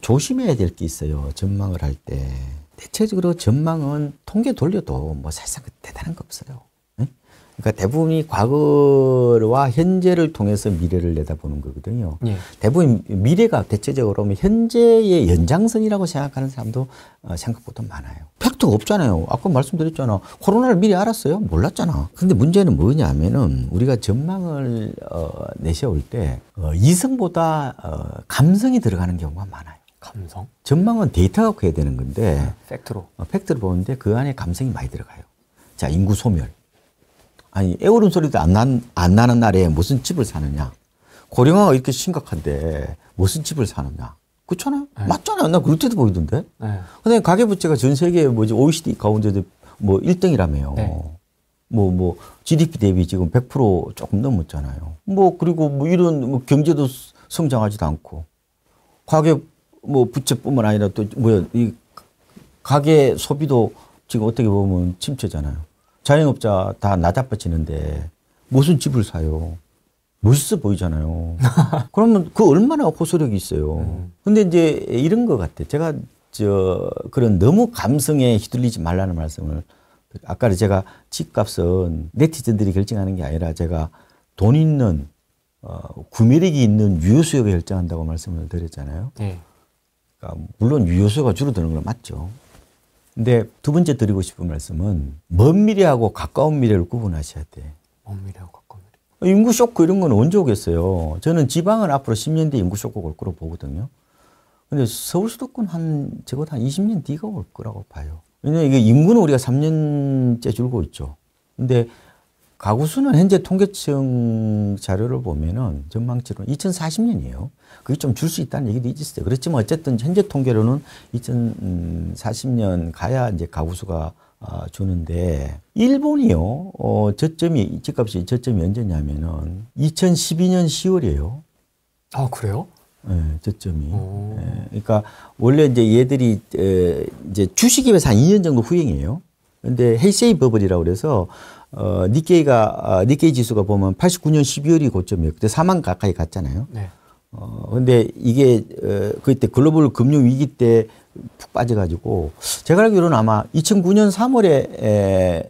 조심해야 될 게 있어요. 전망을 할 때. 대체적으로 전망은 통계 돌려도 뭐 사실상 대단한 거 없어요. 네? 그러니까 대부분이 과거와 현재를 통해서 미래를 내다보는 거거든요. 예. 대부분 미래가 대체적으로 현재의 연장선이라고 생각하는 사람도 생각보다 많아요. 팩트가 없잖아요. 아까 말씀드렸잖아. 코로나를 미리 알았어요? 몰랐잖아. 근데 문제는 뭐냐면은 우리가 전망을 내세울 때 이성보다 감성이 들어가는 경우가 많아요. 감성? 전망은 데이터 갖고 해야 되는 건데 팩트로. 팩트를 보는데 그 안에 감성이 많이 들어가요. 자, 인구 소멸. 아니, 애울음 소리도 안 나는 날에 무슨 집을 사느냐. 고령화가 이렇게 심각한데 무슨 집을 사느냐. 그렇잖아요. 네. 맞잖아요. 나 그럴 때도 보이던데. 네. 근데 가계부채가 전 세계 OECD 가운데도 뭐 1등이라며요. 네. 뭐 GDP 대비 지금 100% 조금 넘었잖아요. 뭐 그리고 뭐 이런 뭐 경제도 성장하지도 않고 가계 뭐 부채뿐만 아니라 또 뭐야 이 가계 소비도 지금 어떻게 보면 침체잖아요. 자영업자 다 나자빠지는데 무슨 집을 사요? 멋있어 보이잖아요. 그러면 그 얼마나 호소력이 있어요. 근데 이제 이런 것 같아. 제가 그런 너무 감성에 휘둘리지 말라는 말씀을 아까 제가 집값은 네티즌들이 결정하는 게 아니라 제가 돈 있는 구매력이 있는 유효수요가 결정한다고 말씀을 드렸잖아요. 네. 그러니까 물론 유효수요가 줄어드는 건 맞죠. 근데 두 번째 드리고 싶은 말씀은 먼 미래하고 가까운 미래를 구분하셔야 돼. 먼 미래하고 가까운 미래. 인구 쇼크 이런 건 언제 오겠어요? 저는 지방은 앞으로 10년 뒤에 인구 쇼크가 올 거라고 보거든요. 근데 서울 수도권 적어도 한 20년 뒤가 올 거라고 봐요. 왜냐면 이게 인구는 우리가 3년째 줄고 있죠. 근데 가구 수는 현재 통계청 자료를 보면은 전망치로는 2040년이에요. 그게 좀 줄 수 있다는 얘기도 있었어요. 그렇지만 어쨌든 현재 통계로는 2040년 가야 이제 가구 수가 주는데 일본이요. 집값이 저점이 언제냐면은 2012년 10월이에요. 아, 그래요? 네, 저점이. 네, 그러니까 원래 이제 얘들이 이제 주식에 비해서 한 2년 정도 후행이에요. 근데 헤이세이 버블이라고 그래서 니케이 지수가 보면 89년 12월이 고점이에요. 그때 4만 가까이 갔잖아요. 네. 근데 이게 그때 글로벌 금융 위기 때 푹 빠져가지고 제가 알기로는 아마 2009년 3월에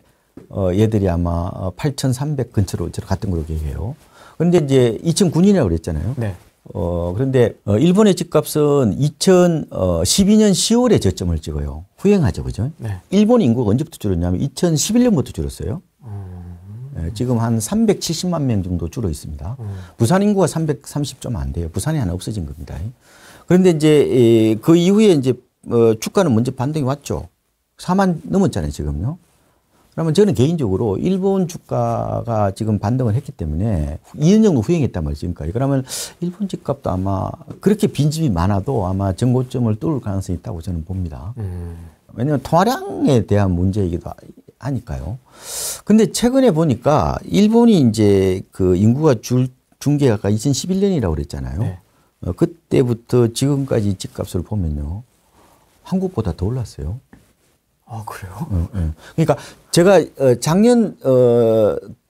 얘들이 아마 8,300 근처로 갔던 걸로 기억해요. 그런데 이제 2009년이라고 그랬잖아요. 네. 그런데 일본의 집값은 2012년 10월에 저점을 찍어요. 후행하죠, 그죠? 네. 일본 인구가 언제부터 줄었냐면 2011년부터 줄었어요. 네, 지금 한 370만 명 정도 줄어 있습니다. 부산 인구가 330 좀 안 돼요. 부산이 하나 없어진 겁니다. 그런데 이제 그 이후에 이제 주가는 먼저 반등이 왔죠. 4만 넘었잖아요, 지금요. 그러면 저는 개인적으로 일본 주가가 지금 반등을 했기 때문에 2년 정도 후행했단 말이죠, 지금까지. 그러면 일본 집값도 아마 그렇게 빈집이 많아도 아마 전고점을 뚫을 가능성이 있다고 저는 봅니다. 왜냐하면 통화량에 대한 문제이기도 하니까요. 근데 최근에 보니까 일본이 이제 그 인구가 준 게 아까 2011년이라고 그랬잖아요. 네. 그때부터 지금까지 집값을 보면요. 한국보다 더 올랐어요. 아, 그래요? 그러니까 제가 작년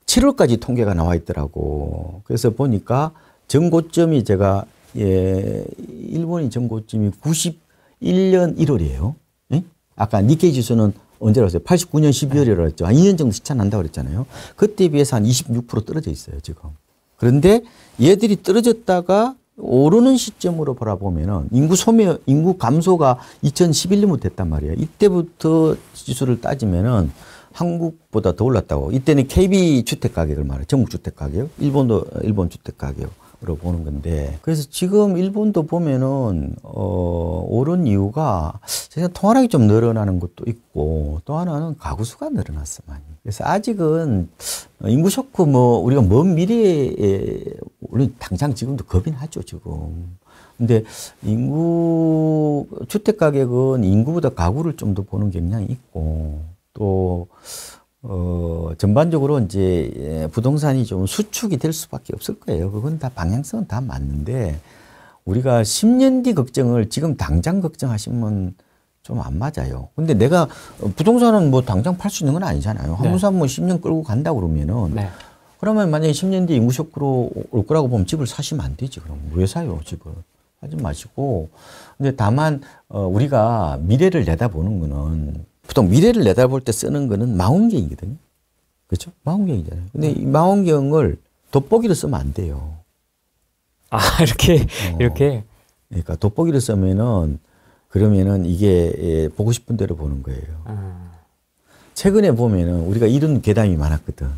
7월까지 통계가 나와 있더라고. 그래서 보니까 전고점이 제가 일본이 전고점이 91년 1월이에요. 예? 아까 니케이 지수는 언제라고 했어요? 89년 12월이라고 했죠. 한 2년 정도 시차 난다고 그랬잖아요. 그때에 비해서 한 26% 떨어져 있어요, 지금. 그런데 얘들이 떨어졌다가 오르는 시점으로 바라보면은 인구 감소가 2011년부터 됐단 말이에요. 이때부터 지수를 따지면은 한국보다 더 올랐다고. 이때는 KB 주택 가격을 말해요. 전국 주택 가격. 일본도 일본 주택 가격으로 보는 건데. 그래서 지금 일본도 보면은 오른 이유가 제가 통화량이 좀 늘어나는 것도 있고 또 하나는 가구 수가 늘어났어 많이. 그래서 아직은 인구 쇼크 우리가 먼 미래에 우리 당장 지금도 겁이 나죠 지금. 근데 주택 가격은 인구보다 가구를 좀 더 보는 경향이 있고 또 전반적으로 이제 부동산이 좀 수축이 될 수밖에 없을 거예요. 그건 다 방향성은 다 맞는데 우리가 10년 뒤 걱정을 지금 당장 걱정하시면 좀 안 맞아요. 근데 내가 부동산은 당장 팔 수 있는 건 아니잖아요. 한부산 10년 끌고 간다고 그러면은 네. 그러면 만약에 10년 뒤에 인구 쇼크로 올 거라고 보면 집을 사시면 안 되지. 그럼 왜 사요, 집을? 하지 마시고. 근데 다만 우리가 미래를 내다보는 거는 보통 미래를 내다볼 때 쓰는 거는 망원경이거든요. 그렇죠? 망원경이잖아요. 근데 이 망원경을 돋보기로 쓰면 안 돼요. 아, 이렇게, 이렇게. 그러니까 돋보기로 쓰면은 그러면은 이게 보고 싶은 대로 보는 거예요. 최근에 보면은 우리가 이런 괴담이 많았거든.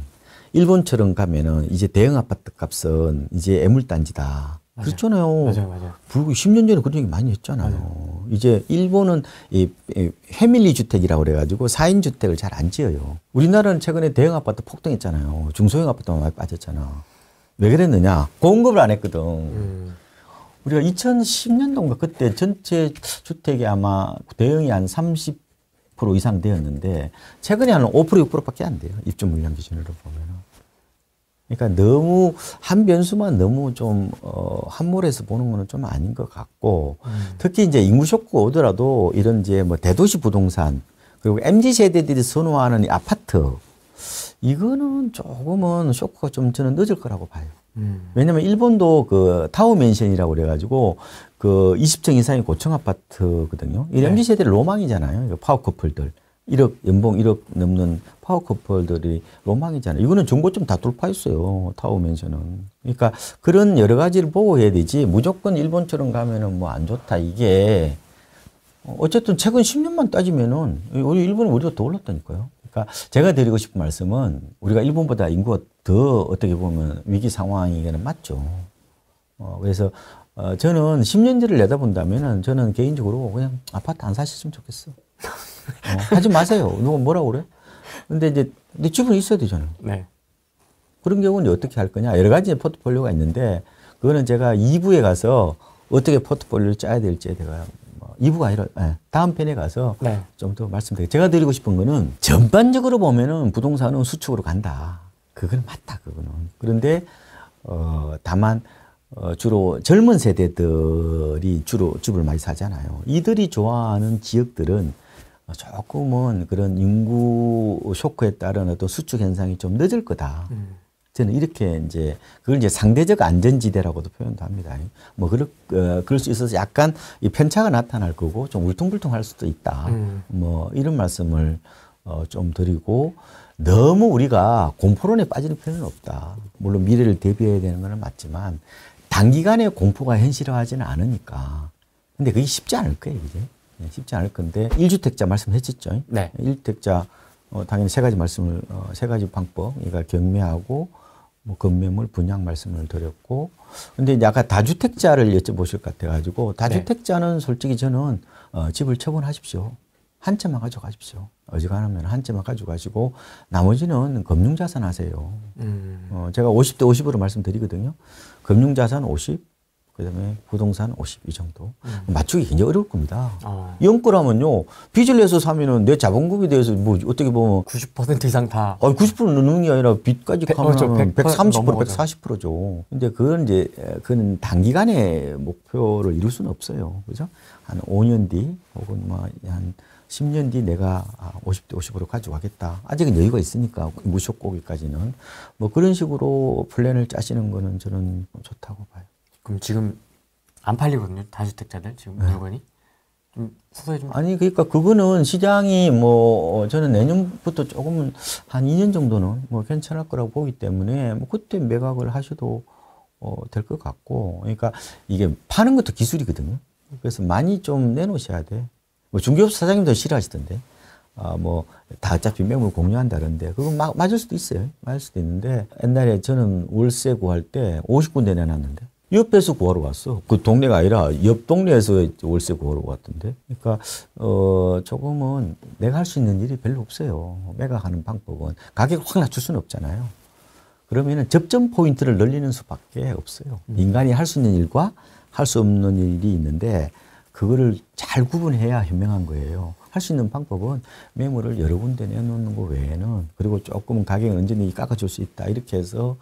일본처럼 가면은 이제 대형 아파트 값은 이제 애물단지다. 그렇잖아요. 맞아요. 불과 10년 전에 그런 얘기 많이 했잖아요. 맞아요. 이제 일본은 이 패밀리 주택이라고 그래가지고 4인 주택을 잘 안 지어요. 우리나라는 최근에 대형 아파트 폭등했잖아요. 중소형 아파트만 많이 빠졌잖아. 왜 그랬느냐? 공급을 안 했거든. 우리가 2010년도인가 그때 전체 주택이 아마 대형이 한 30% 이상 되었는데 최근에 한 5%, 6%밖에 안 돼요. 입주 물량 기준으로 보면은. 그러니까 너무 한 변수만 너무 좀 함몰해서 보는 거는 좀 아닌 것 같고 특히 이제 인구 쇼크가 오더라도 이런 이제 뭐 대도시 부동산 그리고 MZ 세대들이 선호하는 이 아파트 이거는 조금은 쇼크가 좀 저는 늦을 거라고 봐요. 왜냐면 일본도 그 타워 맨션이라고 그래가지고 그 20층 이상의 고층 아파트거든요. 이 MZ 세대의 로망이잖아요. 파워 커플들. 1억, 연봉 1억 넘는 파워 커플들이 로망이잖아요. 이거는 정고점 다 돌파했어요. 타워 맨션은. 그러니까 그런 여러 가지를 보고 해야 되지 무조건 일본처럼 가면은 뭐 안 좋다. 이게 어쨌든 최근 10년만 따지면은 우리 일본은 우리가 더 올랐다니까요. 그러니까 제가 드리고 싶은 말씀은 우리가 일본보다 인구가 더 어떻게 보면 위기 상황이기는 맞죠. 그래서 저는 10년 뒤를 내다본다면은 저는 개인적으로 그냥 아파트 안 사셨으면 좋겠어. 하지 마세요. 누가 뭐라고 그래? 근데 이제 내 집은 있어야 되잖아요. 네. 그런 경우는 어떻게 할 거냐? 여러 가지 포트폴리오가 있는데 그거는 제가 2부에 가서 어떻게 포트폴리오를 짜야 될지에 대해서 2부가 아니라 다음 편에 가서 좀 더 말씀드릴게요. 제가 드리고 싶은 거는 전반적으로 보면은 부동산은 수축으로 간다. 그건 맞다. 그거는. 그런데 다만 주로 젊은 세대들이 주로 집을 많이 사잖아요. 이들이 좋아하는 지역들은 조금은 그런 인구 쇼크에 따른 어떤 수축 현상이 좀 늦을 거다. 저는 이렇게 이제 그걸 이제 상대적 안전지대라고도 표현도 합니다. 뭐 그럴 수 있어서 약간 이 편차가 나타날 거고 좀 울퉁불퉁할 수도 있다. 뭐 이런 말씀을 좀 드리고 너무 우리가 공포론에 빠지는 필요는 없다. 물론 미래를 대비해야 되는 건 맞지만 단기간에 공포가 현실화하지는 않으니까. 근데 그게 쉽지 않을 거예요, 이제. 쉽지 않을 건데 1주택자 말씀했었죠. 네. 1주택자 당연히 세 가지 말씀을 세 가지 방법, 그러니까 경매하고 뭐 건매물 분양 말씀을 드렸고, 근데 이제 아까 다주택자를 여쭤보실 것 같아가지고 다주택자는 솔직히 저는 집을 처분하십시오. 한 채만 가져가십시오. 어지간하면 한 채만 가져가시고 나머지는 금융자산 하세요. 제가 50대 50으로 말씀드리거든요. 금융자산 50, 그다음에 부동산 50 이 정도. 맞추기 굉장히 어려울 겁니다. 영끌하면요. 빚을 내서 사면은 내 자본금에 대해서 뭐 어떻게 보면 90% 이상 다. 90% 넣는 게 아니라 빚까지 가면 100% 130%, 넘어가죠. 140%죠. 근데 그건 이제 그는 단기간에 목표를 이룰 수는 없어요. 그죠? 한 5년 뒤 혹은 뭐 한 10년 뒤 내가 50대 50으로 가져가겠다. 아직은 여유가 있으니까 무쇼고기까지는 뭐 그런 식으로 플랜을 짜시는 거는 저는 좋다고 봐요. 그럼 지금 안 팔리거든요. 다주택자들 지금 물건이 좀 서서히 좀. 아니 그러니까 그거는 시장이 뭐 저는 내년부터 조금은 한 2년 정도는 뭐 괜찮을 거라고 보기 때문에 뭐 그때 매각을 하셔도 될 것 같고, 그러니까 이게 파는 것도 기술이거든요. 그래서 많이 좀 내놓으셔야 돼. 뭐 중개업 사장님도 싫어하시던데. 뭐 다 어차피 매물 공유한다는데 그건 맞을 수도 있어요. 맞을 수도 있는데 옛날에 저는 월세 구할 때 50군데 내놨는데. 옆에서 구하러 왔어. 그 동네가 아니라 옆 동네에서 월세 구하러 왔던데. 그러니까 조금은 내가 할 수 있는 일이 별로 없어요. 매각하는 방법은 가격 확 낮출 수는 없잖아요. 그러면은 접점 포인트를 늘리는 수밖에 없어요. 인간이 할 수 있는 일과 할 수 없는 일이 있는데 그거를 잘 구분해야 현명한 거예요. 할 수 있는 방법은 매물을 여러 군데 내놓는 거 외에는, 그리고 조금은 가격을 언제든지 깎아줄 수 있다. 이렇게 해서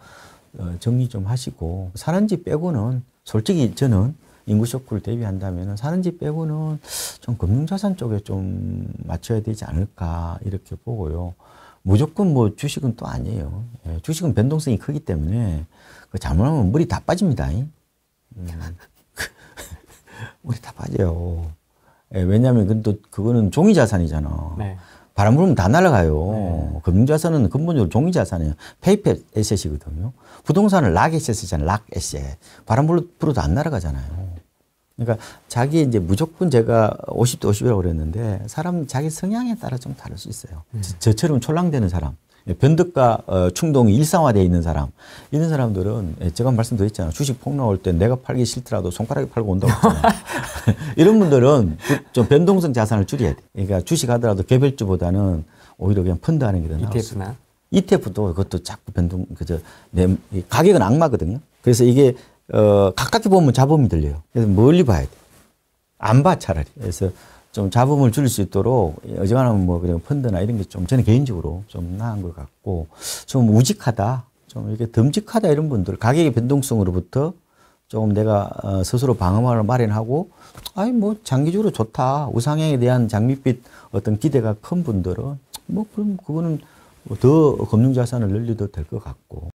정리 좀 하시고, 사는 집 빼고는 솔직히 저는 인구 쇼크를 대비한다면 사는 집 빼고는 좀 금융자산 쪽에 좀 맞춰야 되지 않을까 이렇게 보고요. 무조건 뭐 주식은 또 아니에요. 주식은 변동성이 크기 때문에 잘못하면 물이 다 빠집니다. 우리 다 빠져요. 예, 왜냐하면 그거는 종이 자산이잖아. 네. 바람 불면 다 날아가요. 금융자산은 근본적으로 종이 자산이에요. 페이퍼 에셋이거든요. 부동산은 락 에셋이잖아요. 락 에셋. 바람 불어도 안 날아가잖아요. 그러니까 자기 이제 무조건 제가 50대 50이라고 그랬는데 사람 자기 성향에 따라 좀 다를 수 있어요. 저처럼 촐랑대는 사람. 변덕과 충동이 일상화되어 있는 사람. 이런 사람들은 제가 말씀드렸잖아요. 주식 폭락 올 때 내가 팔기 싫더라도 손가락이 팔고 온다고 했잖아요. 이런 분들은 좀 변동성 자산을 줄여야 돼. 그러니까 주식 하더라도 개별주보다는 오히려 그냥 펀드 하는 게 더 나을 수 있어요. ETF도 그것도 자꾸 가격은 악마거든요. 그래서 이게 가깝게 보면 잡음이 들려요. 그래서 멀리 봐야 돼. 안 봐 차라리. 그래서 좀 잡음을 줄일 수 있도록 어지간하면 뭐 그냥 펀드나 이런 게 좀 저는 개인적으로 좀 나은 것 같고 좀 우직하다, 좀 이렇게 듬직하다 이런 분들 가격의 변동성으로부터 조금 내가 스스로 방어막을 마련하고 아니 뭐 장기적으로 좋다 우상향에 대한 장밋빛 어떤 기대가 큰 분들은 뭐 그럼 그거는 더 금융자산을 늘려도 될 것 같고.